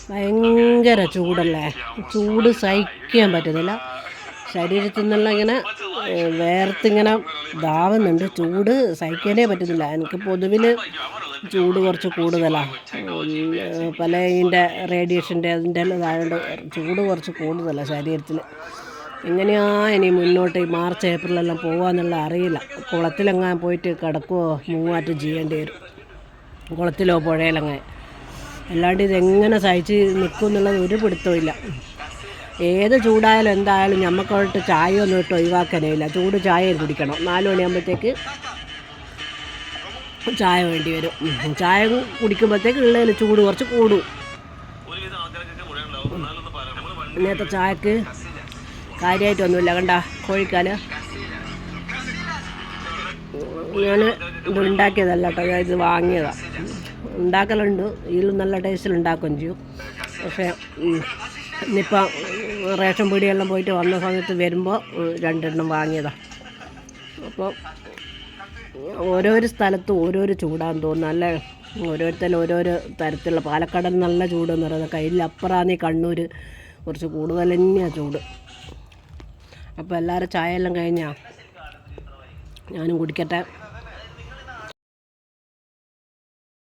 ഭയങ്കര ചൂടല്ലേ, ചൂട് സഹിക്കാൻ പറ്റുന്നില്ല. ശരീരത്തിൽ നിന്നുള്ള ഇങ്ങനെ വേർത്തിങ്ങനെ ഇതാവുന്നുണ്ട്. ചൂട് സഹിക്കാനേ പറ്റുന്നില്ല. എനിക്ക് പൊതുവിൽ ചൂട് കുറച്ച് കൂടുതലാണ്. പല ഇതിൻ്റെ റേഡിയേഷൻ്റെ അതിൻ്റെ എല്ലാം ഇതായതുകൊണ്ട് ചൂട് കുറച്ച് കൂടുതലാണ് ശരീരത്തിൽ. എങ്ങനെയാ ഇനി മുന്നോട്ട് ഈ മാർച്ച് ഏപ്രിലെല്ലാം പോകാമെന്നുള്ള അറിയില്ല. കുളത്തിലെങ്ങാൻ പോയിട്ട് കിടക്കുകയോ മുങ്ങാറ്റം ചെയ്യേണ്ടി വരും, കുളത്തിലോ പുഴയിലെങ്ങാൻ. അല്ലാണ്ട് ഇതെങ്ങനെ സഹിച്ച് നിൽക്കും എന്നുള്ളത് ഒരു പിടുത്തമില്ല. ഏത് ചൂടായാലും എന്തായാലും ഞമ്മക്കോട്ട് ചായ ഒന്നും ഇട്ട് ഒഴിവാക്കാനേ ഇല്ല. ചൂട് ചായ കുടിക്കണം. 4 മണിയാകുമ്പോഴത്തേക്ക് ചായ വേണ്ടി വരും. ചായ കുടിക്കുമ്പോഴത്തേക്ക് ഉള്ളതിൽ ചൂട് കുറച്ച് കൂടും. ഇന്നത്തെ ചായക്ക് കാര്യമായിട്ടൊന്നുമില്ല. കണ്ട കോഴിക്കാല് ഞാൻ ഇത് ഉണ്ടാക്കിയതല്ല കേട്ടോ, ഞാൻ ഇത് വാങ്ങിയതാണ്. ഉണ്ടാക്കലുണ്ട്, ഇതിലും നല്ല ടേസ്റ്റിൽ ഉണ്ടാക്കുകയും ചെയ്യും. പക്ഷേ ഇന്നിപ്പം റേഷൻ പീടിയെല്ലാം പോയിട്ട് വന്ന സമയത്ത് വരുമ്പോൾ 2 വാങ്ങിയതാണ്. അപ്പോൾ ഓരോരോ സ്ഥലത്തും ഓരോരോ ചൂടാന്ന് തോന്നുന്നു. നല്ല ഓരോരുത്തരും ഓരോരോ തരത്തിലുള്ള. പാലക്കാട് നല്ല ചൂടെന്ന് പറയുന്നത്, കയ്യിലപ്പുറമാണ് കണ്ണൂർ, കുറച്ച് കൂടുതൽ തന്നെയാണ് ചൂട്. അപ്പോൾ എല്ലാവരും ചായ എല്ലാം കഴിഞ്ഞാൽ ഞാനും കുടിക്കട്ടെ.